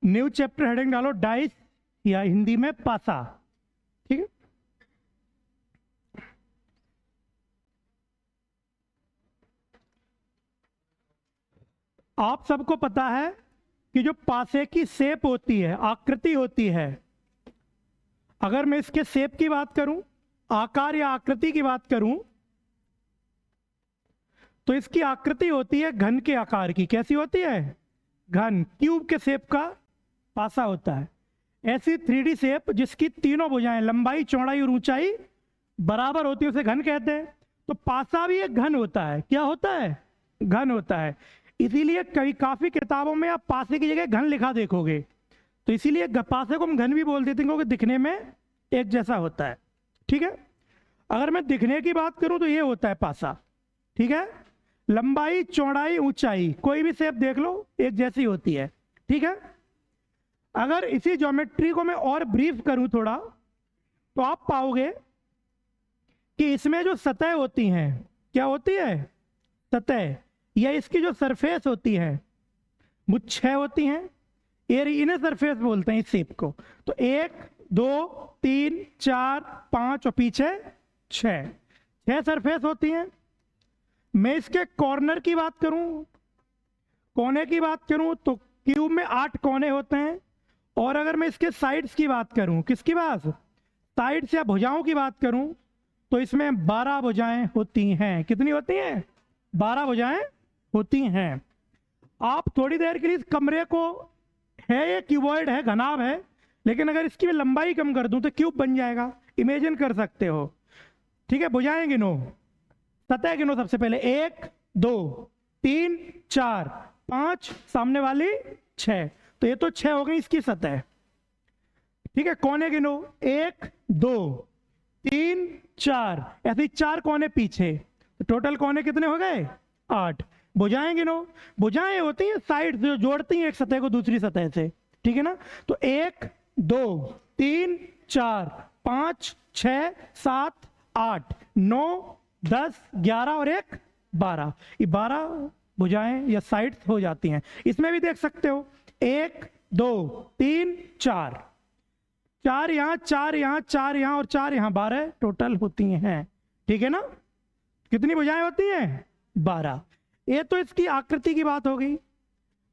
New chapter heading डालो dice या हिंदी में पासा। ठीक है, आप सबको पता है कि जो पासे की शेप होती है, आकृति होती है, अगर मैं इसके शेप की बात करूं, आकार या आकृति की बात करूं, तो इसकी आकृति होती है घन के आकार की। कैसी होती है? घन, क्यूब के शेप का पासा होता है। ऐसी 3D शेप जिसकी तीनों भुजाएं, लंबाई, चौड़ाई और ऊंचाई बराबर होती है, उसे घन कहते हैं। तो पासा भी एक घन होता है। क्या होता है? घन होता है। इसीलिए कई काफी किताबों में आप पासे की जगह घन लिखा देखोगे। तो इसीलिए पासे को हम घन भी बोल देते हैं, क्योंकि दिखने में एक जैसा होता है। ठीक है, अगर मैं दिखने की बात करूं तो ये होता है पासा। ठीक है, लंबाई, चौड़ाई, ऊंचाई, कोई भी शेप देख लो एक जैसी होती है। ठीक है, अगर इसी ज्योमेट्री को मैं और ब्रीफ करूं थोड़ा, तो आप पाओगे कि इसमें जो सतह होती हैं, क्या होती है? सतह, या इसकी जो सरफेस होती है वो 6 होती हैं। इन्हें सरफेस बोलते हैं इस शेप को। तो 1 2 3 4 5 और पीछे 6 सरफेस होती हैं। मैं इसके कॉर्नर की बात करूं, कोने की बात करूं, तो क्यूब में 8 कोने होते हैं। और अगर मैं इसके साइड्स की बात करूं, किसकी बात? साइड्स या भुजाओं की बात करूं, तो इसमें 12 भुजाएं होती हैं। कितनी होती हैं? 12 भुजाएं होती हैं। आप थोड़ी देर के लिए इस कमरे को, है ये क्यूबॉइड है, घनाभ है, लेकिन अगर इसकी मैं लंबाई कम कर दूं तो क्यूब बन जाएगा। इमेजिन कर सकते हो। ठीक है, भुजाएं गिनो, सतह गिनो सबसे पहले। 1 2 3 4 5, सामने वाली 6। तो ये तो 6 हो गई इसकी सतह। ठीक है, कोने गिनो, 1 2 3 4, ऐसे 4 कोने पीछे। तो टोटल कोने कितने हो गए? 8। भुजाएं गिनो, भुजाएं होती हैं साइड जो जोड़ती हैं एक सतह को दूसरी सतह से। ठीक है ना? तो 1 2 3 4 5 6 7 8 9 10 11 और 1 12। ये 12 भुजाएं या साइड्स हो जाती हैं। इसमें भी देख सकते हो, 1 2 3 4, 4 यहाँ, 4 यहाँ, 4 यहाँ और 4 यहाँ, 12 टोटल होती हैं। ठीक है ना? कितनी भुजाएं होती हैं? 12। ये तो इसकी आकृति की बात हो गई।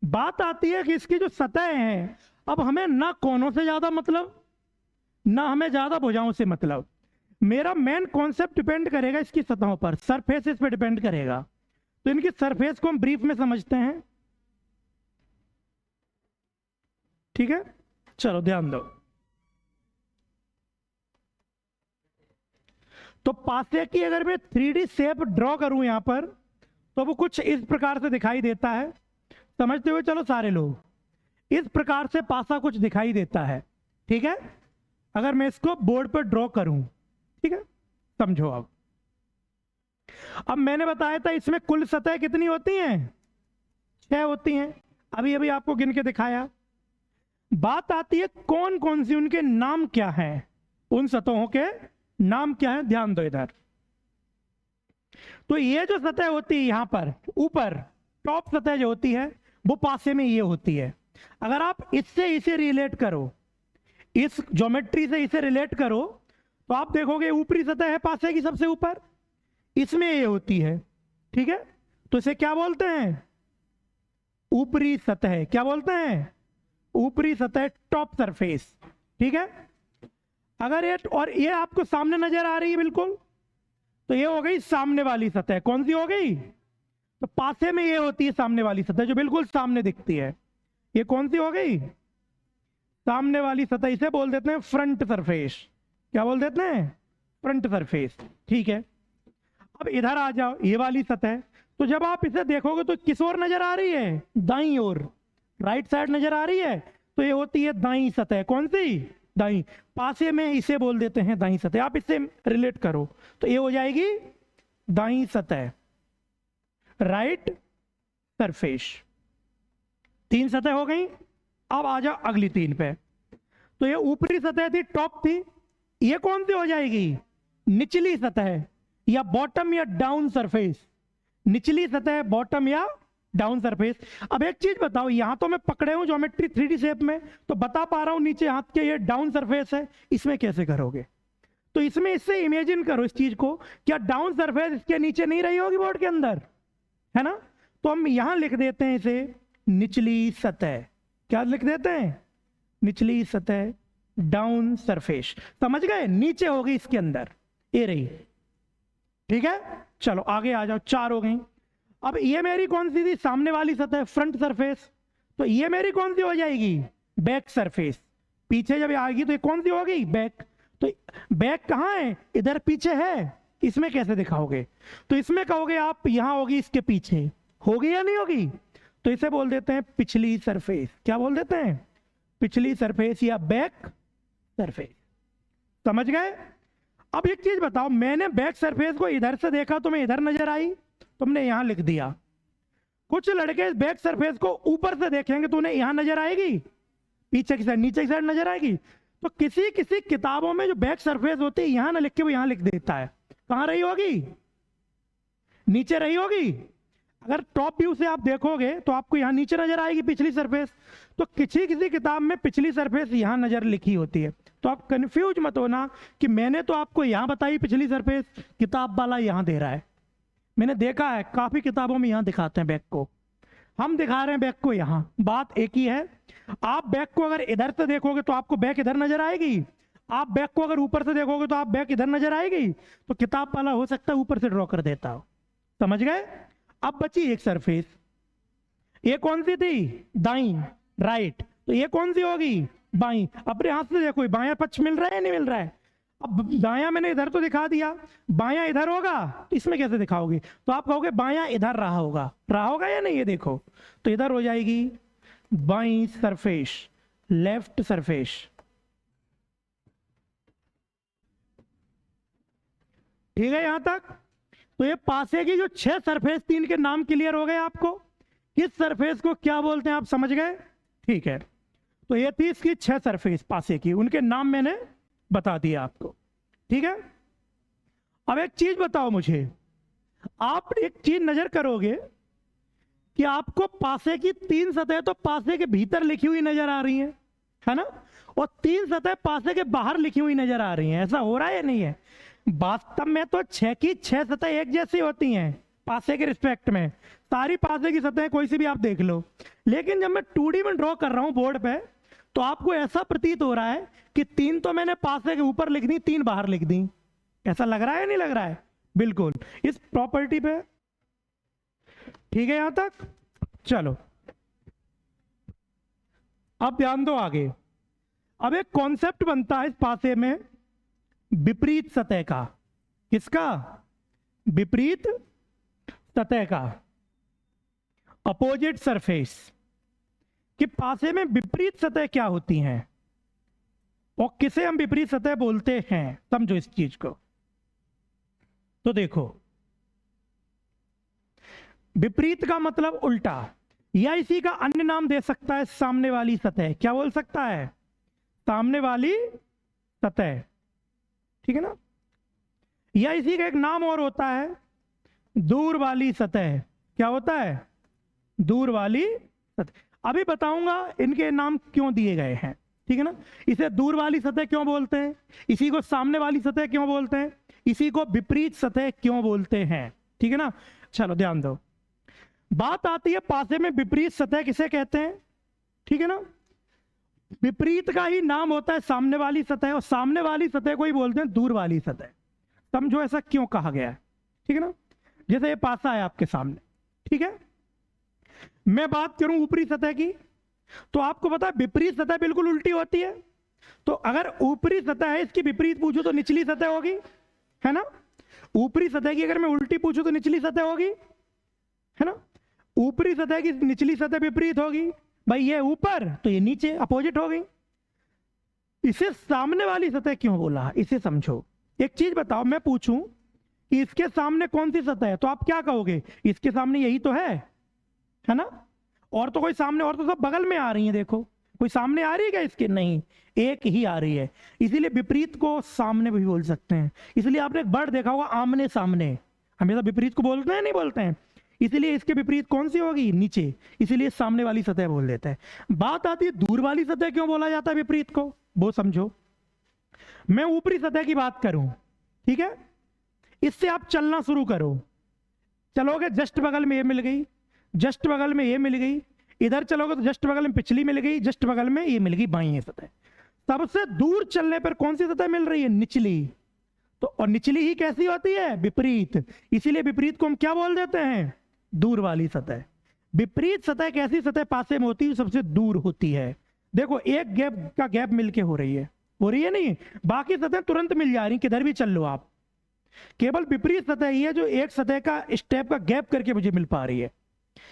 बात आती है कि इसकी जो सतह है, अब हमें ना कोनों से ज्यादा मतलब, ना हमें ज्यादा भुजाओं से मतलब। मेरा मेन कॉन्सेप्ट डिपेंड करेगा इसकी सतहों पर, सरफेस इस पर डिपेंड करेगा। तो इनकी सरफेस को हम ब्रीफ में समझते हैं। ठीक है, चलो ध्यान दो। तो पासे की अगर मैं 3D शेप ड्रॉ करूं यहां पर, तो वो कुछ इस प्रकार से दिखाई देता है। समझते हुए चलो सारे लोग, इस प्रकार से पासा कुछ दिखाई देता है। ठीक है, अगर मैं इसको बोर्ड पर ड्रॉ करूं। ठीक है, समझो। अब मैंने बताया था इसमें कुल सतह कितनी होती हैं? 6 होती हैं। अभी अभी आपको गिन के दिखाया। बात आती है कौन कौन सी, उनके नाम क्या हैं, उन सतहों के नाम क्या है? ध्यान दो इधर। तो ये जो सतह होती है यहां पर ऊपर, टॉप सतह जो होती है, वो पासे में ये होती है। अगर आप इससे इसे रिलेट करो, इस ज्योमेट्री से इसे रिलेट करो, तो आप देखोगे ऊपरी सतह है पासे की सबसे ऊपर, इसमें ये होती है। ठीक है, तो इसे क्या बोलते हैं? ऊपरी सतह। क्या बोलते हैं? ऊपरी सतह, टॉप सरफेस। ठीक है, अगर ये और ये आपको सामने नजर आ रही है बिल्कुल, तो ये हो गई सामने वाली सतह। कौन सी हो गई? तो पासे में ये होती है सामने वाली सतह जो बिल्कुल सामने दिखती है। ये कौन सी हो गई? सामने वाली सतह। इसे बोल देते हैं फ्रंट सरफेस। क्या बोल देते हैं? Front surface. ठीक है, अब इधर आ जाओ, ये वाली सतह। तो जब आप इसे देखोगे तो किस ओर नजर आ रही है? दाईं ओर, राइट साइड नजर आ रही है। तो ये होती है दाईं सतह। कौन सी? दाईं। पासे में इसे बोल देते हैं दाईं सतह। आप इससे रिलेट करो तो ये हो जाएगी दाईं सतह, राइट सरफेस। 3 सतह हो गई। अब आ जाओ अगली 3 पे। तो ये ऊपरी सतह थी, टॉप थी। ये कौन सी हो जाएगी? निचली सतह, या बॉटम या डाउन सरफेस। निचली सतह, बॉटम या डाउन सरफेस। अब एक चीज बताओ, यहां तो मैं पकड़े हूं ज्योमेट्री 3D शेप में, तो बता पा रहा हूं नीचे हाथ के ये डाउन सरफेस है, इसमें कैसे करोगे? तो इसमें इससे इमेजिन करो इस चीज को, क्या डाउन सरफेस इसके नीचे नहीं रही होगी बोर्ड के अंदर, है ना? तो हम यहां लिख देते हैं इसे निचली सतह। क्या लिख देते हैं? निचली सतह, डाउन सरफेस। समझ गए? नीचे होगी इसके अंदर, ये रही। ठीक है, चलो आगे आ जाओ, 4 हो गई। अब ये मेरी कौन सी थी? सामने वाली सतह, फ्रंट सरफेस। तो ये मेरी कौन सी हो जाएगी? Back surface. पीछे जब आएगी तो ये कौन सी होगी? बैक। तो बैक कहाँ है? इधर पीछे है। इसमें कैसे दिखाओगे? तो इसमें कहोगे आप यहां होगी, इसके पीछे होगी या नहीं होगी? तो इसे बोल देते हैं पिछली सरफेस। क्या बोल देते हैं? पिछली सरफेस या बैक सरफेस। समझ गए? अब एक चीज बताओ, मैंने बैक सरफेस को इधर से देखा, तुम्हें इधर नजर आई, तुमने यहां लिख दिया। कुछ लड़के बैक सरफेस को ऊपर से देखेंगे तो उन्हें यहां नजर आएगी, पीछे की साइड, नीचे की साइड नजर आएगी। तो किसी किसी किताबों में जो बैक सरफेस होती है, यहां ना लिख के वो यहां लिख देता है। कहां रही होगी? नीचे रही होगी। अगर टॉप व्यू से आप देखोगे तो आपको यहां नीचे नजर आएगी पिछली सरफेस। तो किसी किसी किताब में पिछली सरफेस यहां नजर लिखी होती है। तो आप कंफ्यूज मत होना कि मैंने तो आपको यहां बताई पिछली सरफेस, किताब वाला यहां दे रहा है। मैंने देखा है काफी किताबों में यहां दिखाते हैं बैक को, हम दिखा रहे हैं बैक को यहां। बात एक ही है। आप बैक को अगर इधर से देखोगे तो आपको बैक इधर नजर आएगी, आप बैक को अगर ऊपर से देखोगे तो आप बैक इधर नजर आएगी। तो किताब वाला हो सकता है ऊपर से ड्रॉ कर देता हो। समझ गए? अब बची एक सरफेस, ये कौन सी थी? दाईं, राइट। तो ये कौन सी होगी? बाईं। अपने हाथ से देखो बायां पक्ष मिल रहा है नहीं मिल रहा है? अब दायां मैंने इधर तो दिखा दिया, बायां इधर होगा, तो इसमें कैसे दिखाओगे? तो आप कहोगे बायां इधर रहा होगा या नहीं? ये देखो, तो इधर हो जाएगी बाईं सरफेस, लेफ्ट सरफेस। ठीक है यहां तक? तो ये पासे की जो 6 सरफेस थी, इनके नाम क्लियर हो गए आपको? किस सरफेस को क्या बोलते हैं आप समझ गए? ठीक है, तो ये थी इसकी 6 सरफेस पासे की, उनके नाम मैंने बता दिया आपको। ठीक है, अब एक चीज बताओ मुझे, आप एक चीज नजर करोगे कि आपको पासे की 3 सतह तो पासे के भीतर लिखी हुई नजर आ रही है ना? और 3 सतह पासे के बाहर लिखी हुई नजर आ रही हैं। ऐसा हो रहा है या नहीं है? वास्तव में तो 6 की 6 सतह एक जैसी होती हैं पासे के रिस्पेक्ट में, सारी पासे की सतह कोई सी भी आप देख लो। लेकिन जब मैं 2D में ड्रॉ कर रहा हूं बोर्ड पे, तो आपको ऐसा प्रतीत हो रहा है कि 3 तो मैंने पासे के ऊपर लिख दी, 3 बाहर लिख दी। ऐसा लग रहा है नहीं लग रहा है? बिल्कुल, इस प्रॉपर्टी पे। ठीक है यहां तक? चलो अब ध्यान दो आगे। अब एक कॉन्सेप्ट बनता है इस पासे में विपरीत सतह का। किसका? विपरीत सतह का, अपोजिट सरफेस। कि पासे में विपरीत सतह क्या होती हैं और किसे हम विपरीत सतह बोलते हैं, समझो इस चीज को। तो देखो, विपरीत का मतलब उल्टा, या इसी का अन्य नाम दे सकता है सामने वाली सतह। क्या बोल सकता है? सामने वाली सतह। ठीक है ना? या इसी का एक नाम और होता है दूर वाली सतह। क्या होता है? दूर वाली सतह। अभी बताऊंगा इनके नाम क्यों दिए गए हैं। ठीक है ना? इसे दूर वाली सतह क्यों बोलते हैं, इसी को सामने वाली सतह क्यों बोलते हैं, इसी को विपरीत सतह क्यों बोलते हैं। ठीक है ना? चलो ध्यान दो, बात आती है पासे में विपरीत सतह किसे कहते हैं। ठीक है ना? विपरीत का ही नाम होता है सामने वाली सतह, और सामने वाली सतह को ही बोलते हैं दूर वाली सतह। समझो ऐसा क्यों कहा गया है। ठीक है ना? जैसे ये पासा है आपके सामने, ठीक है, मैं बात करूं ऊपरी सतह की, तो आपको पता है विपरीत सतह बिल्कुल उल्टी होती है। तो अगर ऊपरी सतह है, इसकी विपरीत पूछूं तो निचली सतह होगी, है ना? ऊपरी सतह की अगर मैं उल्टी पूछूं तो निचली सतह होगी, है ना? ऊपरी सतह की निचली सतह विपरीत होगी। भाई ये ऊपर तो ये नीचे, अपोजिट हो गई। इसे सामने वाली सतह क्यों बोला, इसे समझो। एक चीज बताओ, मैं पूछूं कि इसके सामने कौन सी सतह है, तो आप क्या कहोगे? इसके सामने यही तो है ना? और तो कोई सामने, और तो सब बगल में आ रही है। देखो, कोई सामने आ रही है क्या इसके? नहीं, एक ही आ रही है। इसीलिए विपरीत को सामने भी बोल सकते हैं। इसलिए आपने एक वर्ड देखा होगा, आमने सामने। हमेशा विपरीत को बोलते हैं नहीं बोलते हैं? इसीलिए इसके विपरीत कौन सी होगी, नीचे, इसीलिए सामने वाली सतह बोल देते हैं। बात आती है दूर वाली सतह क्यों बोला जाता है विपरीत को, वो समझो। मैं ऊपरी सतह की बात करूं, ठीक है, इससे आप चलना शुरू करो, चलोगे जस्ट बगल में ये मिल गई, जस्ट बगल में ये मिल गई, इधर चलोगे तो जस्ट बगल में पिछली मिल गई, जस्ट बगल में ये मिल गई बाईं सतह। सबसे दूर चलने पर कौन सी सतह मिल रही है, निचली। तो और निचली ही कैसी होती है, विपरीत, इसीलिए विपरीत को हम क्या बोल देते हैं, दूर वाली सतह। विपरीत सतह कैसी सतह पासे में होती है, सबसे दूर होती है। देखो एक गैप का गैप मिलके हो रही है, नहीं, बाकी सतह तुरंत मिल जा रही, किधर भी चल लो आप, केवल विपरीत सतह ही है जो एक सतह का स्टेप का गैप करके मुझे मिल पा रही है।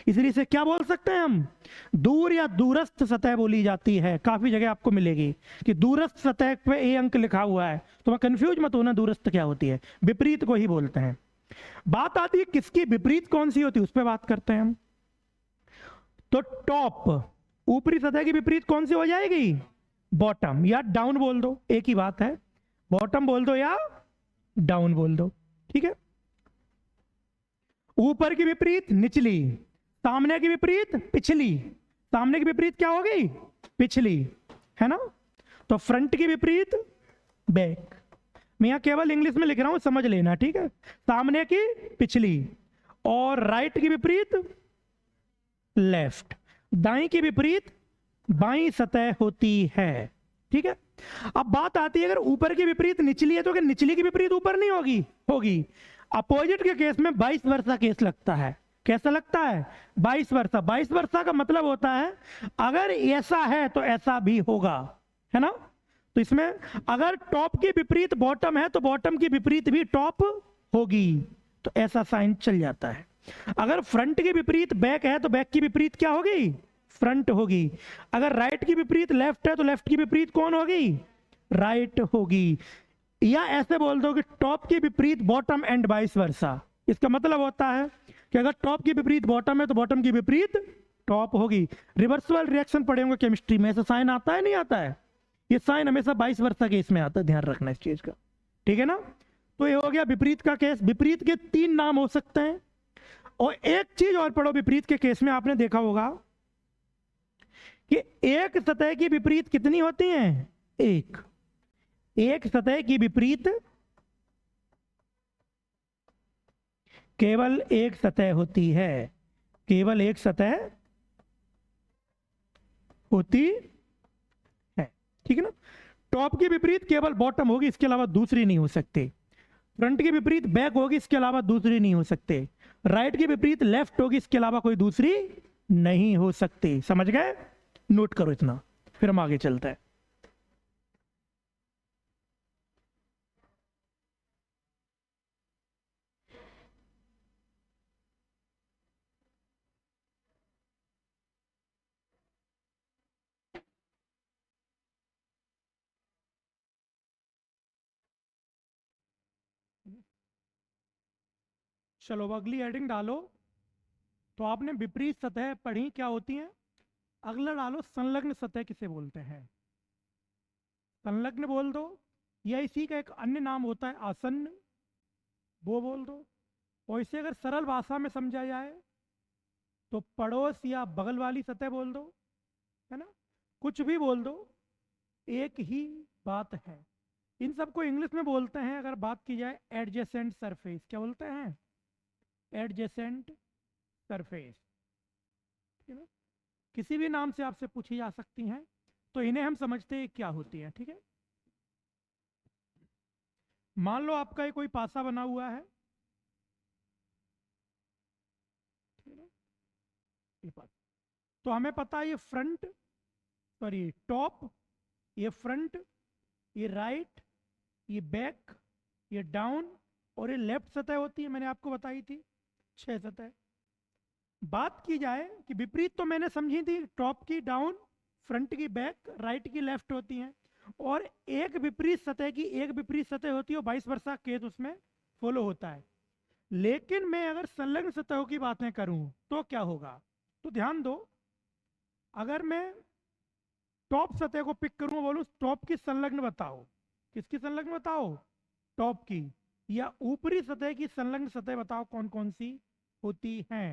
इसलिए इसे क्या बोल सकते हैं हम, दूर या दूरस्थ सतह बोली जाती है। काफी जगह आपको मिलेगी कि दूरस्थ सतह पे ए अंक लिखा हुआ है, तो मैं कंफ्यूज मत होना, दूरस्थ क्या होती है, विपरीत को ही बोलते हैं। बात आती है किसकी विपरीत कौन सी होती है, उस पर बात करते हैं हम। तो टॉप, ऊपरी सतह की विपरीत कौन सी हो जाएगी, बॉटम या डाउन बोल दो, एक ही बात है, बॉटम बोल दो या डाउन बोल दो, ठीक है। ऊपर की विपरीत निचली, सामने की विपरीत पिछली, सामने की विपरीत क्या होगी, पिछली, है ना। तो फ्रंट की विपरीत बैक, मैं यहां केवल इंग्लिश में लिख रहा हूं, समझ लेना, ठीक है। सामने की पिछली, और राइट की विपरीत लेफ्ट, दाईं की विपरीत बाईं सतह होती है, ठीक है। अब बात आती है अगर ऊपर की विपरीत निचली है तो क्या निचली की विपरीत ऊपर नहीं होगी, होगी। अपोजिट के केस में 22 वर्षा केस लगता है, कैसा लगता है, 22 वर्षा। 22 वर्षा का मतलब होता है अगर ऐसा है तो ऐसा भी होगा, है ना। तो इसमें अगर टॉप की विपरीत बॉटम है तो बॉटम की विपरीत भी टॉप होगी, तो ऐसा साइन चल जाता है। अगर फ्रंट की विपरीत बैक है तो बैक की विपरीत क्या होगी, फ्रंट होगी। अगर राइट की विपरीत लेफ्ट है तो लेफ्ट की विपरीत कौन होगी, राइट होगी। या ऐसे बोल दो कि टॉप की विपरीत बॉटम एंड वाइस वर्सा। इसका मतलब होता है कि अगर टॉप की विपरीत बॉटम है तो बॉटम की विपरीत टॉप होगी। रिवर्सल रिएक्शन पढ़े होंगे केमिस्ट्री में, ऐसा साइन आता है, नहीं आता है, ये साइन हमेशा 22 वर्षा के इसमें आता है, ध्यान रखना इस चीज का, ठीक है ना। तो ये हो गया विपरीत का केस। विपरीत के 3 नाम हो सकते हैं। और एक चीज और पढ़ो, विपरीत के केस में आपने देखा होगा कि एक सतह की विपरीत कितनी होती हैं, एक सतह की विपरीत केवल एक सतह होती है, केवल एक सतह होती है, ठीक है ना। टॉप की विपरीत केवल बॉटम होगी, इसके अलावा दूसरी नहीं हो सकती। फ्रंट की विपरीत बैक होगी, इसके अलावा दूसरी नहीं हो सकते। राइट की विपरीत लेफ्ट होगी, इसके अलावा कोई दूसरी नहीं हो सकती। समझ गए, नोट करो इतना, फिर हम आगे चलते हैं। चलो अगली हेडिंग डालो। तो आपने विपरीत सतह पढ़ी क्या होती हैं, अगला डालो संलग्न सतह किसे बोलते हैं। संलग्न बोल दो, या इसी का एक अन्य नाम होता है आसन्न, वो बोल दो। और इसे अगर सरल भाषा में समझा जाए तो पड़ोस या बगल वाली सतह बोल दो, है ना, कुछ भी बोल दो, एक ही बात है। इन सबको इंग्लिश में बोलते हैं, अगर बात की जाए, एडजेसेंट सरफेस। क्या बोलते हैं, एडजेसेंट सरफेस, ठीक है ना। किसी भी नाम से आपसे पूछी जा सकती हैं, तो इन्हें हम समझते हैं क्या होती है, ठीक है। मान लो आपका ये कोई पासा बना हुआ है, ठीक है, ये पासा, तो हमें पता है ये फ्रंट, सॉरी टॉप, ये फ्रंट, ये राइट, ये बैक, ये डाउन और ये लेफ्ट सतह होती है, मैंने आपको बताई थी 6 सतह। बात की जाए कि विपरीत तो मैंने समझी थी, टॉप की डाउन, फ्रंट की बैक, राइट की लेफ्ट होती हैं, और एक विपरीत सतह की एक विपरीत सतह होती है और 22 वर्षा केस उसमें फॉलो होता है। लेकिन मैं अगर संलग्न सतहों की बातें करूं तो क्या होगा, तो ध्यान दो, अगर मैं टॉप सतह को पिक करूं, बोलूं टॉप की संलग्न बताओ, किसकी संलग्न बताओ, टॉप की, या ऊपरी सतह की संलग्न सतह बताओ कौन कौन सी होती हैं,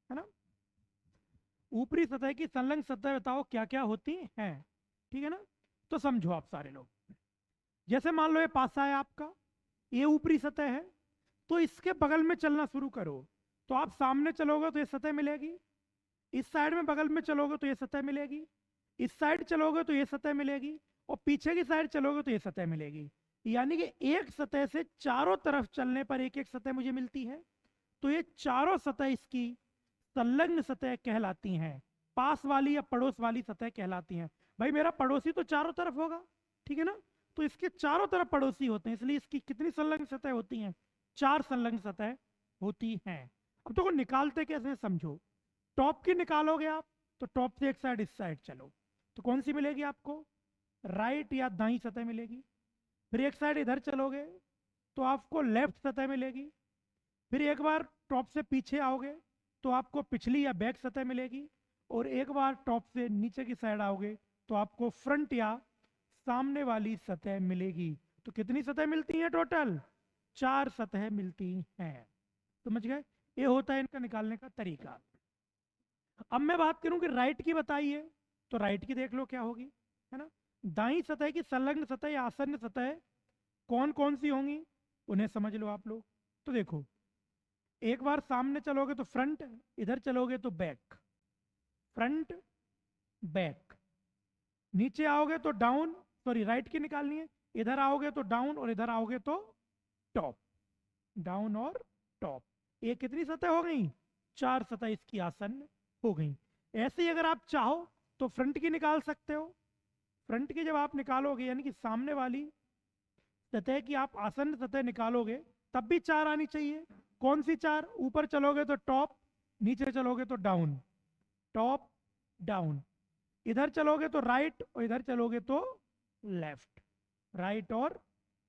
है ना। ऊपरी सतह की संलग्न सतह बताओ क्या क्या होती हैं, ठीक है ना। तो समझो आप सारे लोग, जैसे मान लो ये पासा है आपका, ये ऊपरी सतह है, तो इसके बगल में चलना शुरू करो, तो आप सामने चलोगे तो ये सतह मिलेगी, इस साइड में बगल में चलोगे तो ये सतह मिलेगी, इस साइड चलोगे तो ये सतह मिलेगी, और पीछे की साइड चलोगे तो ये सतह मिलेगी। यानी कि एक सतह से चारों तरफ चलने पर एक एक सतह मुझे मिलती है। तो ये चारों सतह इसकी संलग्न सतह कहलाती हैं, पास वाली या पड़ोस वाली सतह कहलाती हैं। भाई मेरा पड़ोसी तो चारों तरफ होगा, ठीक है ना, तो इसके चारों तरफ पड़ोसी होते हैं, इसलिए इसकी कितनी संलग्न सतह होती हैं, 4 संलग्न सतह होती हैं। अब तो निकालते कैसे समझो। टॉप की निकालोगे आप, तो टॉप से एक साइड इस साइड चलो, तो कौन सी मिलेगी आपको, राइट या दाई सतह मिलेगी। फिर एक साइड इधर चलोगे तो आपको लेफ्ट सतह मिलेगी। फिर एक बार टॉप से पीछे आओगे तो आपको पिछली या बैक सतह मिलेगी, और एक बार टॉप से नीचे की साइड आओगे तो आपको फ्रंट या सामने वाली सतह मिलेगी। तो कितनी सतह मिलती हैं टोटल, 4 सतह मिलती हैं। समझ गए, ये होता है इनका निकालने का तरीका। अब मैं बात करूं कि राइट की बताइए, तो राइट की देख लो क्या होगी, है ना। दाई सतह की संलग्न सतह या आसन्न सतह कौन कौन सी होंगी, उन्हें समझ लो आप लोग। तो देखो, एक बार सामने चलोगे तो फ्रंट, इधर चलोगे तो बैक, फ्रंट बैक, नीचे आओगे तो डाउन, सॉरी राइट की निकालनी है, इधर आओगे तो डाउन और इधर आओगे तो टॉप, डाउन और टॉप। ये कितनी सतह हो गई, 4 सतह इसकी आसन्न हो गई। ऐसे ही अगर आप चाहो तो फ्रंट की निकाल सकते हो। फ्रंट की जब आप निकालोगे यानी कि सामने वाली सतह की आप आसन्न सतह निकालोगे, तब भी 4 आनी चाहिए। कौन सी 4, ऊपर चलोगे तो टॉप, नीचे चलोगे तो डाउन, टॉप डाउन, इधर चलोगे तो राइट और इधर चलोगे तो लेफ्ट, राइट और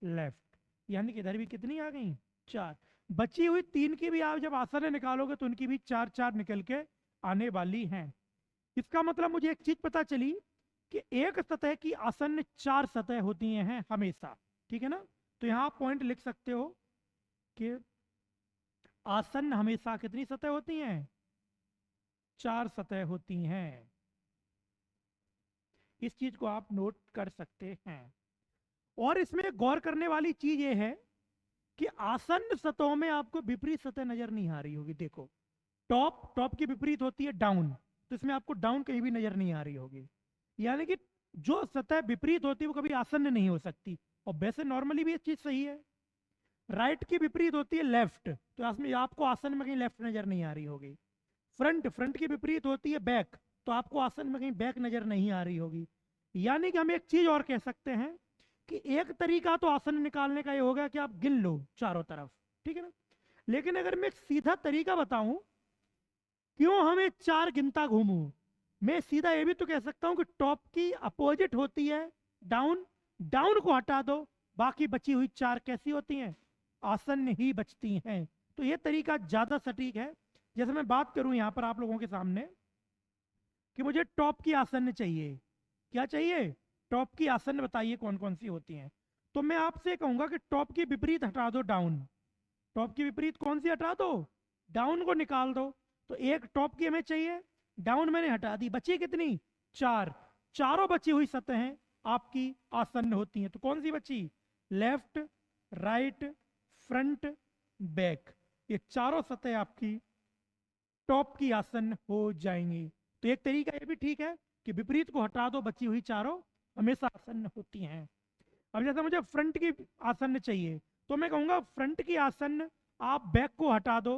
लेफ्ट, यानी कि इधर भी कितनी आ गई, 4। बची हुई 3 की भी आप जब आसन्न निकालोगे तो उनकी भी 4 4 निकल के आने वाली हैं। इसका मतलब मुझे एक चीज पता चली कि एक सतह की आसन्न 4 सतह होती हैं हमेशा, ठीक है ना। तो यहां आप पॉइंट लिख सकते हो कि आसन्न हमेशा कितनी सतह होती हैं, 4 सतह होती हैं। इस चीज को आप नोट कर सकते हैं। और इसमें गौर करने वाली चीज ये है कि आसन्न सतहों में आपको विपरीत सतह नजर नहीं आ रही होगी। देखो, टॉप की विपरीत होती है डाउन, तो इसमें आपको डाउन कहीं भी नजर नहीं आ रही होगी। यानी कि जो सतह विपरीत होती है वो कभी आसन्न नहीं हो सकती, और वैसे नॉर्मली भी ये चीज सही है। राइट की विपरीत होती है लेफ्ट, तो इसमें आपको आसन में कहीं लेफ्ट नजर नहीं आ रही होगी। फ्रंट की विपरीत होती है बैक, तो आपको आसन में कहीं बैक नजर नहीं आ रही होगी। यानी कि हम एक चीज और कह सकते हैं कि एक तरीका तो आसन निकालने का ये होगा कि आप गिन लो चारों तरफ, ठीक है ना। लेकिन अगर मैं एक सीधा तरीका बताऊं, क्यों हमें 4 गिनता घूमूं, मैं सीधा ये भी तो कह सकता हूं कि टॉप की अपोजिट होती है डाउन, डाउन को हटा दो, बाकी बची हुई 4 कैसी होती हैं, आसन्न ही बचती हैं। तो ये तरीका ज्यादा सटीक है। जैसे मैं बात करूं यहां पर आप लोगों के सामने कि मुझे टॉप की आसन्न चाहिए, क्या चाहिए, टॉप की आसन्न बताइए कौन कौन सी होती हैं। तो मैं आपसे कहूंगा कि टॉप की विपरीत हटा दो डाउन, टॉप की विपरीत कौन सी हटा दो, डाउन को निकाल दो। तो एक टॉप की हमें चाहिए, डाउन मैंने हटा दी, बची कितनी, 4। चारों बची हुई सतहें आपकी आसन्न होती हैं। तो कौन सी बची, लेफ्ट, राइट, फ्रंट, बैक, ये चारों सतह आपकी टॉप की आसन्न हो जाएंगी। तो एक तरीका ये भी ठीक है कि विपरीत को हटा दो, बची हुई चारों हमेशा आसन्न होती हैं। अब जैसे मुझे फ्रंट की आसन्न चाहिए, तो मैं कहूंगा फ्रंट की आसन्न आप बैक को हटा दो,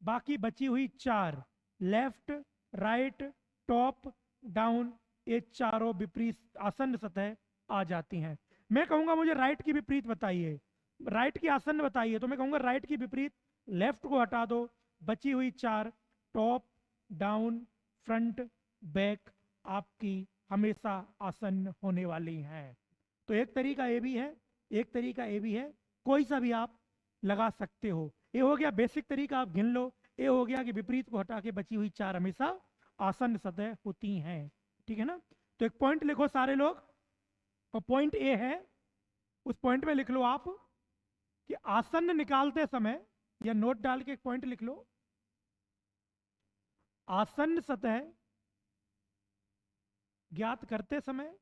बाकी बची हुई 4, लेफ्ट, राइट, टॉप, डाउन, ये चारों विपरीत आसन्न सतह आ जाती हैं। मैं कहूंगा मुझे राइट की विपरीत बताइए, राइट की आसन्न बताइए, तो मैं कहूंगा राइट की विपरीत लेफ्ट को हटा दो, बची हुई 4, टॉप, डाउन, फ्रंट, बैक आपकी हमेशा आसन्न होने वाली हैं। तो एक तरीका ये भी है, एक तरीका ये भी है, कोई सा भी आप लगा सकते हो। ये हो गया बेसिक तरीका, आप गिन लो। ये हो गया कि विपरीत को हटा के बची हुई 4 हमेशा आसन्न सतह होती हैं, ठीक है ना। तो एक पॉइंट लिखो सारे लोग, और पॉइंट ए है, उस पॉइंट में लिख लो आप कि आसन्न निकालते समय, या नोट डाल के एक पॉइंट लिख लो आसन्न सतह ज्ञात करते समय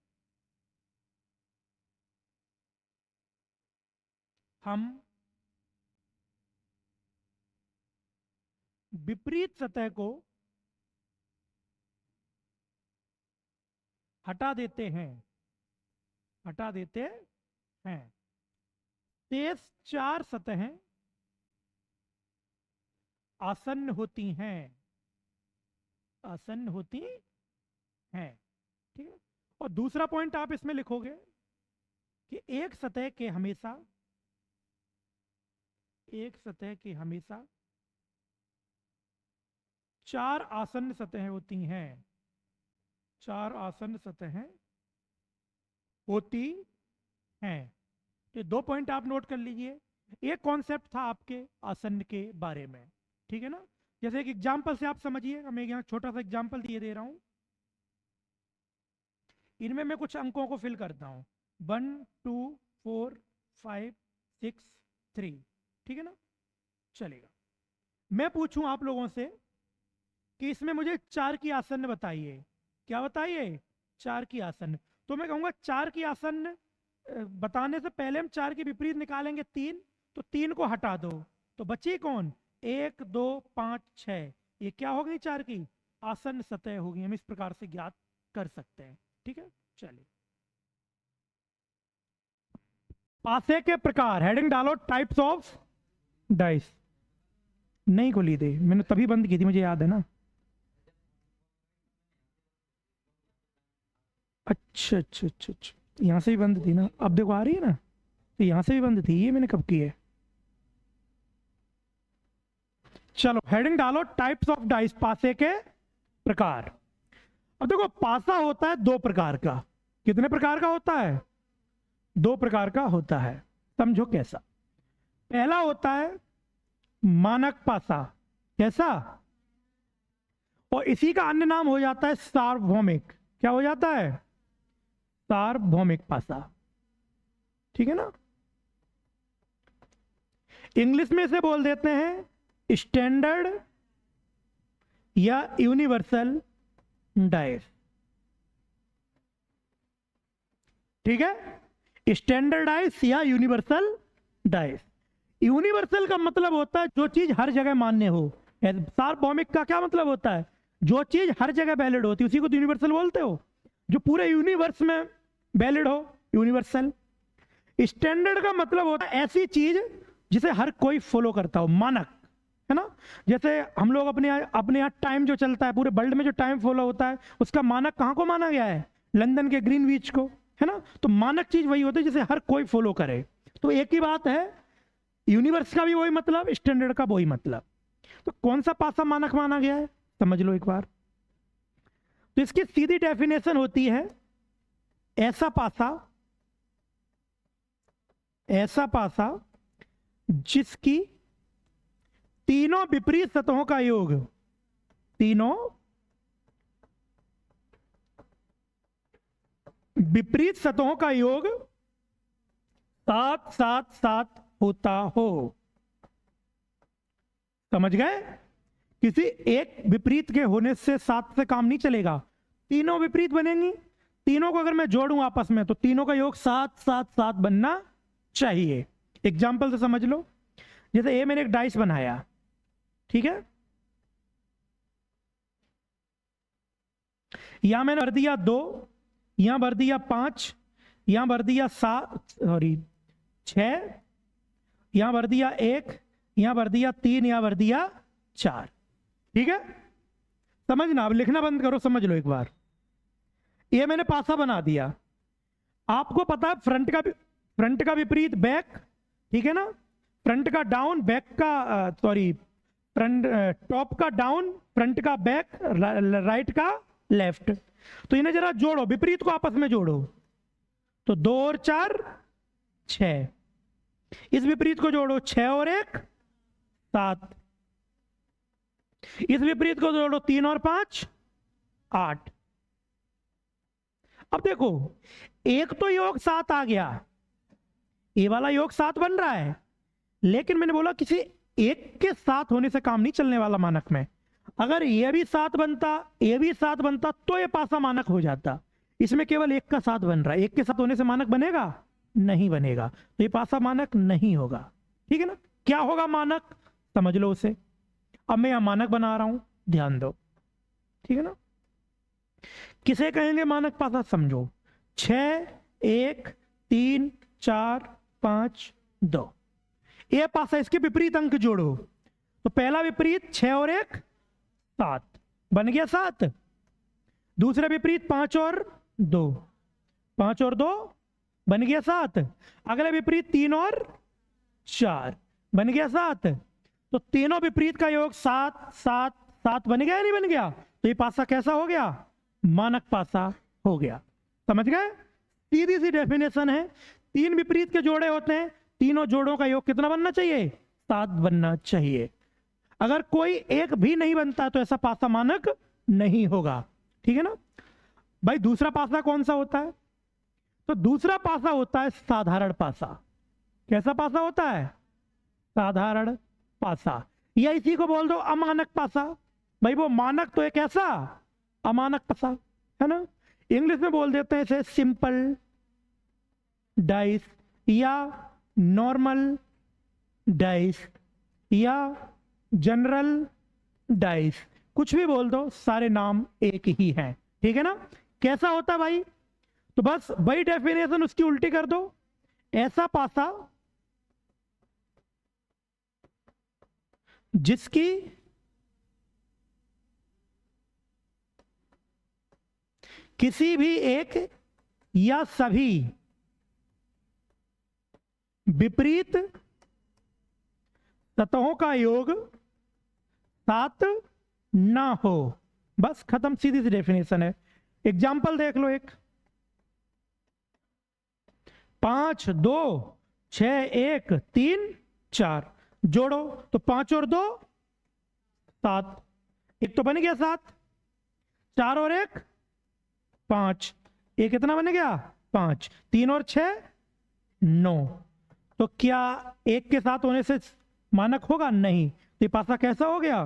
हम विपरीत सतह को हटा देते हैं, हटा देते हैं। शेष 4 सतहें आसन्न होती हैं, आसन्न होती हैं। ठीक है। और दूसरा पॉइंट आप इसमें लिखोगे कि एक सतह के हमेशा, एक सतह के हमेशा 4 आसन्न सतहें होती हैं, 4 आसन्न सतहें होती हैं। ये 2 पॉइंट आप नोट कर लीजिए। एक कॉन्सेप्ट था आपके आसन्न के बारे में, ठीक है ना। जैसे एक एग्जांपल से आप समझिए, मैं यहाँ छोटा सा एग्जांपल दिए दे रहा हूं। इनमें मैं कुछ अंकों को फिल करता हूं, 1 2 4 5 6 3, ठीक है ना, चलेगा। मैं पूछूं आप लोगों से कि इसमें मुझे 4 की आसन्न बताइए। क्या बताइए? 4 की आसन्न। तो मैं कहूंगा 4 की आसन्न बताने से पहले हम 4 के विपरीत निकालेंगे 3, तो 3 को हटा दो, तो बची कौन? 1 2 5 6। ये क्या हो गई? 4 की आसन्न सतह होगी। हम इस प्रकार से ज्ञात कर सकते हैं, ठीक है। चलिए, पासे के प्रकार, हेडिंग डालो टाइप्स ऑफ डाइस। नहीं खोली थी मैंने, तभी बंद की थी, मुझे याद है ना। अच्छा अच्छा अच्छा अच्छा, यहाँ से भी बंद थी ना, अब देखो आ रही है ना, तो यहाँ से भी बंद थी। ये मैंने कब की है? चलो, हेडिंग डालो टाइप्स ऑफ डाइस, पासे के प्रकार। अब देखो, पासा होता है 2 प्रकार का। कितने प्रकार का होता है? 2 प्रकार का होता है। समझो कैसा। पहला होता है मानक पासा। कैसा? और इसी का अन्य नाम हो जाता है सार्वभौमिक। क्या हो जाता है? सार्वभौमिक पासा, ठीक है ना। इंग्लिश में इसे बोल देते हैं स्टैंडर्ड या यूनिवर्सल डाइस, ठीक है। स्टैंडर्डाइज या यूनिवर्सल डाइस। यूनिवर्सल का मतलब होता है जो चीज हर जगह मान्य हो। सार्वभौमिक का क्या मतलब होता है? जो चीज हर जगह वैलिड होती है उसी को तो यूनिवर्सल बोलते हो। जो पूरे यूनिवर्स में वैलिड हो, यूनिवर्सल। स्टैंडर्ड का मतलब होता है ऐसी चीज जिसे हर कोई फॉलो करता हो, मानक, है ना। जैसे हम लोग अपने यहाँ टाइम जो चलता है, पूरे वर्ल्ड में जो टाइम फॉलो होता है, उसका मानक कहाँ को माना गया है? लंदन के ग्रीनविच को, है ना। तो मानक चीज वही होती है जिसे हर कोई फॉलो करे। तो एक ही बात है, यूनिवर्स का भी वही मतलब, स्टैंडर्ड का वही मतलब। तो कौन सा पासा मानक माना गया है, समझ लो एक बार। तो इसकी सीधी डेफिनेशन होती है ऐसा पासा, ऐसा पासा जिसकी तीनों विपरीत सतहों का योग, तीनों विपरीत सतहों का योग 7 7 7 होता हो। समझ गए? किसी एक विपरीत के होने से 7 से काम नहीं चलेगा। तीनों विपरीत बनेंगी, तीनों को अगर मैं जोड़ूं आपस में तो तीनों का योग 7 7 7 बनना चाहिए। एग्जाम्पल से समझ लो। जैसे ये मैंने एक डाइस बनाया, ठीक है, यहां मैंने भर दिया 2, यहां भर दिया 5, यहां भर दिया 6, यहां भर दिया 1, यहां भर दिया 3, यहां भर दिया 4, ठीक है। समझना, अब लिखना बंद करो, समझ लो एक बार। ये मैंने पासा बना दिया। आपको पता है फ्रंट का विपरीत बैक, ठीक है ना। फ्रंट का डाउन, बैक का फ्रंट, टॉप का डाउन, फ्रंट का बैक, राइट का लेफ्ट। तो इन्हें जरा जोड़ो, विपरीत को आपस में जोड़ो। तो 2 और 4 6, इस विपरीत को जोड़ो, 6 और 1 7, इस विपरीत को जोड़ो, 3 और 5 8। अब देखो, एक तो योग 7 आ गया, ये वाला योग 7 बन रहा है, लेकिन मैंने बोला किसी एक के साथ होने से काम नहीं चलने वाला मानक में। अगर ये भी 7 बनता, ये भी 7 बनता, तो ये पासा मानक हो जाता। इसमें केवल 1 का 7 बन रहा है, 1 के 7 होने से मानक बनेगा? नहीं बनेगा, तो ये पासा मानक नहीं होगा। ठीक है ना? क्या होगा मानक, समझ लो उसे। अब मैं यहां मानक बना रहा हूं, ध्यान दो। ठीक है ना? किसे कहेंगे मानक पासा, समझो। 6, 1, 3, 4, 5, 2, ये पासा, इसके विपरीत अंक जोड़ो। तो पहला विपरीत 6 और 1 7, बन गया 7। दूसरा विपरीत 5 और 2, 5 और 2 बन गया 7। अगला विपरीत 3 और 4 बन गया 7। तो तीनों विपरीत का योग 7 7 7 बन गया या नहीं बन गया? तो ये पासा कैसा हो गया? मानक पासा हो गया। समझ गए? सीधी सी डेफिनेशन है। 3 विपरीत के जोड़े होते हैं, तीनों जोड़ों का योग कितना बनना चाहिए? 7 बनना चाहिए। अगर कोई एक भी नहीं बनता तो ऐसा पासा मानक नहीं होगा। ठीक है ना भाई? दूसरा पासा कौन सा होता है? तो दूसरा पासा होता है साधारण पासा। कैसा पासा होता है? साधारण पासा, या इसी को बोल दो अमानक पासा। भाई वो मानक तो एक ऐसा, अमानक पासा है ना। इंग्लिश में बोल देते हैं इसे सिंपल डाइस, या नॉर्मल डाइस, या जनरल डाइस, कुछ भी बोल दो, सारे नाम एक ही हैं। ठीक है ना? कैसा होता है भाई? तो बस वही डेफिनेशन उसकी उल्टी कर दो। ऐसा पासा जिसकी किसी भी एक या सभी विपरीत सतहों का योग 7 ना हो। बस खत्म, सीधी सी डेफिनेशन है। एग्जाम्पल देख लो एक। 5 2 6 1 3 4 जोड़ो तो 5 और 2 7, एक तो बन गया 7। 4 और 1 5, एक कितना बन गया? 5। 3 और 6 9। तो क्या एक के साथ होने से मानक होगा? नहीं। तो ये पासा कैसा हो गया?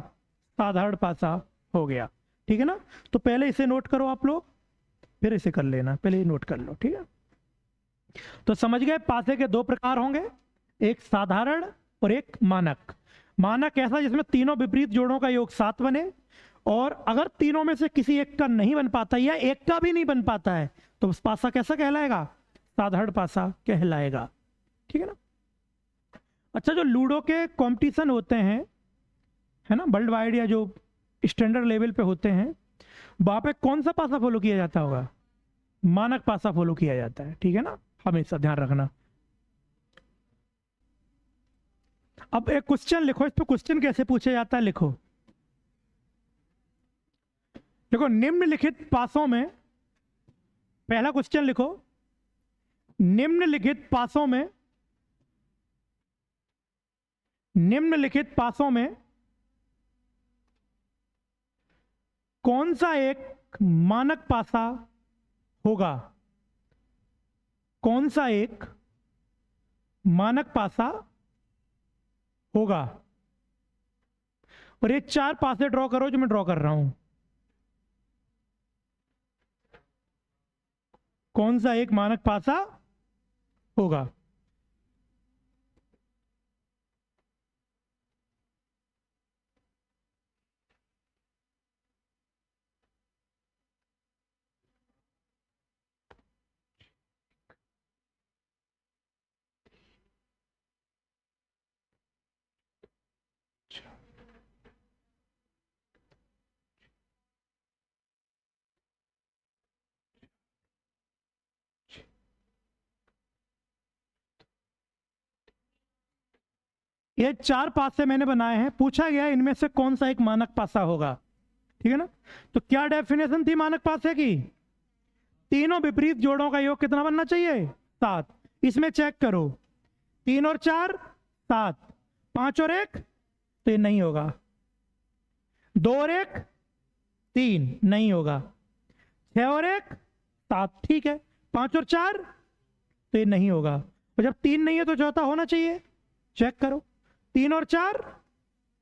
साधारण पासा हो गया। ठीक है ना? तो पहले इसे नोट करो आप लोग, फिर इसे कर लेना। पहले नोट कर लो। ठीक है? तो समझ गए पासे के 2 प्रकार होंगे, एक साधारण और एक मानक। मानक ऐसा जिसमें तीनों विपरीत जोड़ों का योग 7 बने, और अगर तीनों में से किसी एक का नहीं बन पाता या एक का भी नहीं बन पाता है तो उस पासा कैसा कहलाएगा? साधारण पासा कहलाएगा। ठीक है ना? अच्छा, जो लूडो के कंपटीशन होते हैं, है ना, वर्ल्ड वाइड या जो स्टैंडर्ड लेवल पे होते हैं, वहां पे कौन सा पासा फॉलो किया जाता होगा? मानक पासा फॉलो किया जाता है। ठीक है ना? हमेशा ध्यान रखना। अब एक क्वेश्चन लिखो, इस पे क्वेश्चन कैसे पूछा जाता है लिखो। देखो, निम्नलिखित पासों में, पहला क्वेश्चन लिखो, निम्नलिखित पासों में, निम्नलिखित पासों में कौन सा एक मानक पासा होगा? कौन सा एक मानक पासा होगा? और ये 4 पासे ड्रॉ करो जो मैं ड्रॉ कर रहा हूं। कौन सा एक मानक पासा होगा? ये 4 पासे मैंने बनाए हैं, पूछा गया इनमें से कौन सा एक मानक पासा होगा। ठीक है ना? तो क्या डेफिनेशन थी मानक पासे की? तीनों विपरीत जोड़ों का योग कितना बनना चाहिए? 7। इसमें चेक करो, 3 और 4 7, 5 और 1 तो ये नहीं होगा, 2 और 1 3 नहीं होगा, 6 और 1 7 ठीक है, 5 और 4 तो ये नहीं होगा। और जब 3 नहीं है तो चौथा होना चाहिए। चेक करो, 3 और 4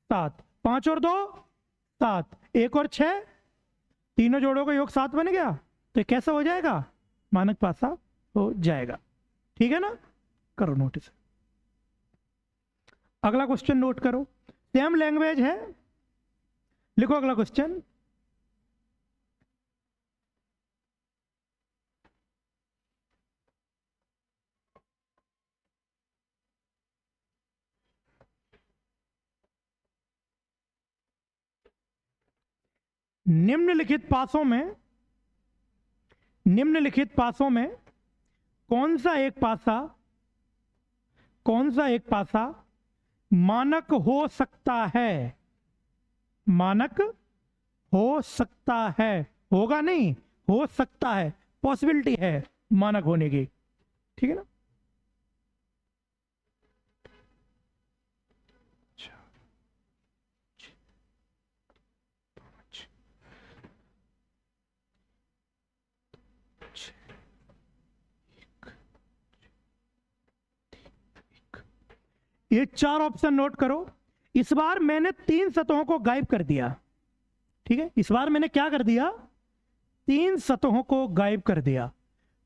7, 5 और 2 7, 1 और 6, तीनों जोड़ों का योग 7 बन गया, तो ये कैसा हो जाएगा? मानक पासा हो जाएगा। ठीक है ना? करो नोटिस। अगला क्वेश्चन नोट करो, सेम लैंग्वेज है, लिखो अगला क्वेश्चन। निम्नलिखित पासों में कौन सा एक पासा मानक हो सकता है? मानक हो सकता है, होगा नहीं, हो सकता है, पॉसिबिलिटी है मानक होने की। ठीक है ना? ये 4 ऑप्शन नोट करो। इस बार मैंने 3 सतहों को गायब कर दिया। ठीक है, इस बार मैंने क्या कर दिया? 3 सतहों को गायब कर दिया।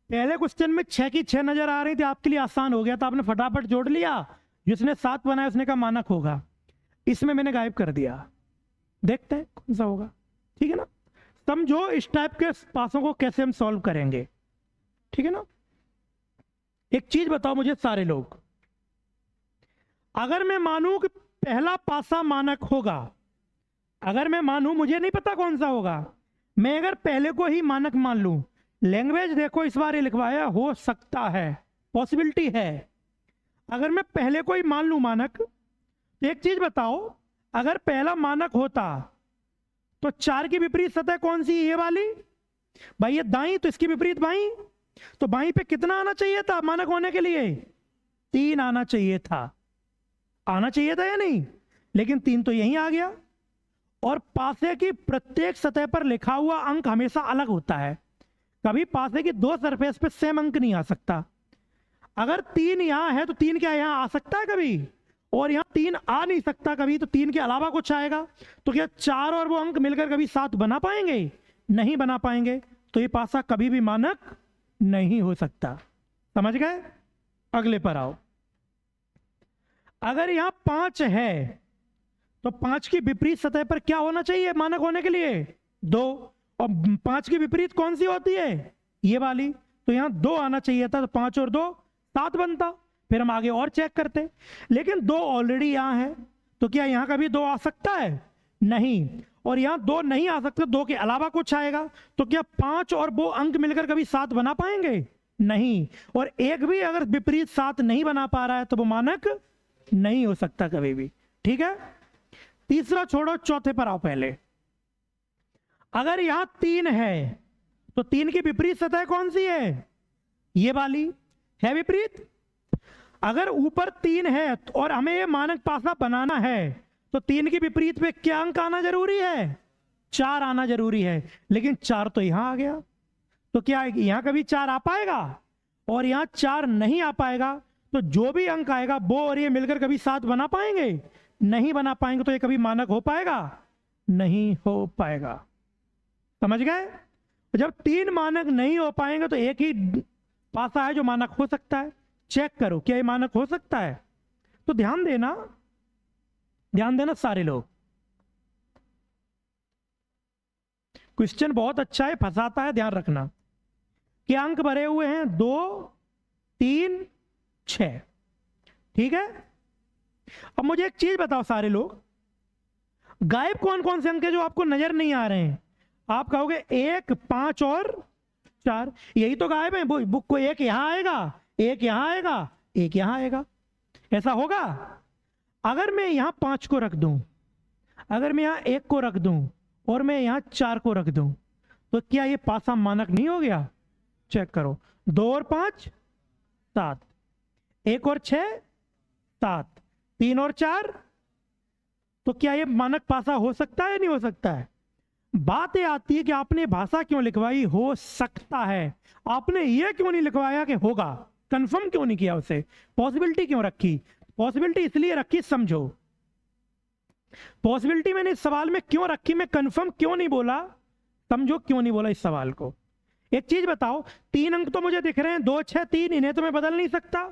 पहले क्वेश्चन में 6 की 6 नजर आ रही थी, आपके लिए आसान हो गया था, आपने फटाफट जोड़ लिया, जिसने 7 बनाया उसने कहा मानक होगा। इसमें मैंने गायब कर दिया, देखते हैं कौन सा होगा। ठीक है ना? समझो इस टाइप के पासों को कैसे हम सॉल्व करेंगे। ठीक है ना? एक चीज बताओ मुझे सारे लोग, अगर मैं मानूं कि पहला पासा मानक होगा, अगर मैं मानूं, मुझे नहीं पता कौन सा होगा, मैं अगर पहले को ही मानक मान लूं, लैंग्वेज देखो इस बार ये लिखवाया हो सकता है, पॉसिबिलिटी है। अगर मैं पहले को ही मान लूं मानक, तो एक चीज बताओ, अगर पहला मानक होता तो 4 की विपरीत सतह कौन सी? ये वाली। भाई ये दाई, तो इसकी विपरीत बाई, तो बाई पे कितना आना चाहिए था मानक होने के लिए? 3 आना चाहिए था। आना चाहिए था या नहीं? लेकिन 3 तो यहीं आ गया। और पासे की प्रत्येक सतह पर लिखा हुआ अंक हमेशा अलग होता है, कभी पासे की 2 सरफेस पे सेम अंक नहीं आ सकता। अगर 3 यहां है तो 3 क्या यहां आ सकता है कभी? और यहां 3 आ नहीं सकता कभी, तो 3 के अलावा कुछ आएगा। तो क्या 4 और वो अंक मिलकर कभी 7 बना पाएंगे? नहीं बना पाएंगे। तो ये पासा कभी भी मानक नहीं हो सकता। समझ गए? अगले पर आओ। अगर यहां 5 है तो 5 की विपरीत सतह पर क्या होना चाहिए मानक होने के लिए? 2। और 5 की विपरीत कौन सी होती है? ये वाली। तो यहां 2 आना चाहिए था, तो 5 और 2 7 बनता। फिर हम आगे और चेक करते, लेकिन 2 ऑलरेडी यहां है, तो क्या यहां कभी 2 आ सकता है? नहीं। और यहां 2 नहीं आ सकते, 2 के अलावा कुछ आएगा। तो क्या 5 और वो अंक मिलकर कभी 7 बना पाएंगे? नहीं। और एक भी अगर विपरीत 7 नहीं बना पा रहा है तो वो मानक नहीं हो सकता कभी भी। ठीक है? तीसरा छोड़ो, चौथे पर आओ पहले। अगर यहां 3 है तो 3 की विपरीत सतह कौन सी है? ये वाली है विपरीत। अगर ऊपर 3 है और हमें ये मानक पासा बनाना है, तो 3 की विपरीत पे क्या अंक आना जरूरी है? 4 आना जरूरी है। लेकिन 4 तो यहां आ गया, तो क्या यहां कभी 4 आ पाएगा? और यहां 4 नहीं आ पाएगा, तो जो भी अंक आएगा वो और ये मिलकर कभी 7 बना पाएंगे? नहीं बना पाएंगे। तो ये कभी मानक हो पाएगा? नहीं हो पाएगा। समझ गए? जब 3 मानक नहीं हो पाएंगे तो एक ही पासा है जो मानक हो सकता है। चेक करो क्या ये मानक हो सकता है। तो ध्यान देना सारे लोग, क्वेश्चन बहुत अच्छा है, फंसाता है, ध्यान रखना। क्या अंक भरे हुए हैं? 2, 3, 6। ठीक है? अब मुझे एक चीज बताओ सारे लोग, गायब कौन कौन से अंक है जो आपको नजर नहीं आ रहे हैं? आप कहोगे 1, 5 और 4, यही तो गायब है। बुक को एक यहां आएगा, एक यहां आएगा, एक यहां आएगा, ऐसा होगा। अगर मैं यहां 5 को रख दूं, अगर मैं यहां 1 को रख दूं और मैं यहां 4 को रख दूं, तो क्या ये पासा मानक नहीं हो गया? चेक करो, 2 और 5 7, 1 और 6 7, 3 और 4, तो क्या ये मानक पासा हो सकता है या नहीं हो सकता है? बात ये आती है कि आपने भाषा क्यों लिखवाई हो सकता है, आपने ये क्यों नहीं लिखवाया कि होगा, कंफर्म क्यों नहीं किया उसे, पॉसिबिलिटी क्यों रखी? पॉसिबिलिटी इसलिए रखी, समझो, पॉसिबिलिटी मैंने इस सवाल में क्यों रखी, मैं कंफर्म क्यों नहीं बोला, समझो क्यों नहीं बोला इस सवाल को। एक चीज बताओ, 3 अंक तो मुझे दिख रहे हैं, 2 6 3, इन्हें तो मैं बदल नहीं सकता।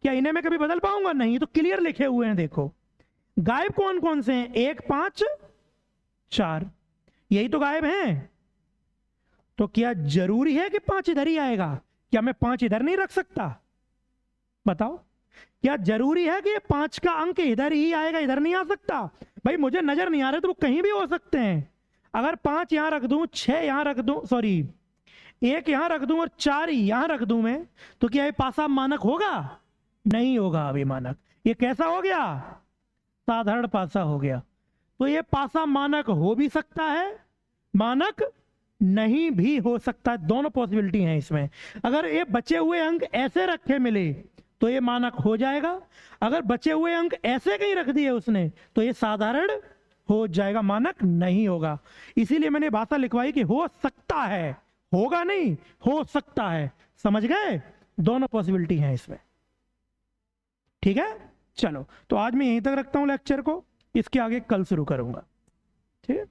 क्या इन्हें मैं कभी बदल पाऊंगा? नहीं। तो क्लियर लिखे हुए हैं, देखो गायब कौन कौन से हैं, 1 5 4, यही तो गायब हैं। तो क्या जरूरी है कि 5 इधर ही आएगा? क्या मैं 5 इधर नहीं रख सकता? बताओ, क्या जरूरी है कि ये 5 का अंक इधर ही आएगा, इधर नहीं आ सकता? भाई मुझे नजर नहीं आ रहे तो वो कहीं भी हो सकते हैं। अगर 5 यहां रख दूं, 6 यहां रख दूं, सॉरी 1 यहां रख दूं और 4 यहां रख दूं मैं, तो क्या ये पासा मानक होगा? नहीं होगा अभी मानक। ये कैसा हो गया? साधारण पासा हो गया। तो ये पासा मानक हो भी सकता है, मानक नहीं भी हो सकता है, दोनों पॉसिबिलिटी हैं इसमें। अगर ये बचे हुए अंक ऐसे रखे मिले तो ये मानक हो जाएगा, अगर बचे हुए अंक ऐसे कहीं रख दिए उसने तो ये साधारण हो जाएगा, मानक नहीं होगा। इसीलिए मैंने भाषा लिखवाई कि हो सकता है, होगा नहीं, हो सकता है। समझ गए? दोनों पॉसिबिलिटी हैं इसमें। ठीक है, चलो तो आज मैं यहीं तक रखता हूं लेक्चर को, इसके आगे कल शुरू करूंगा। ठीक है।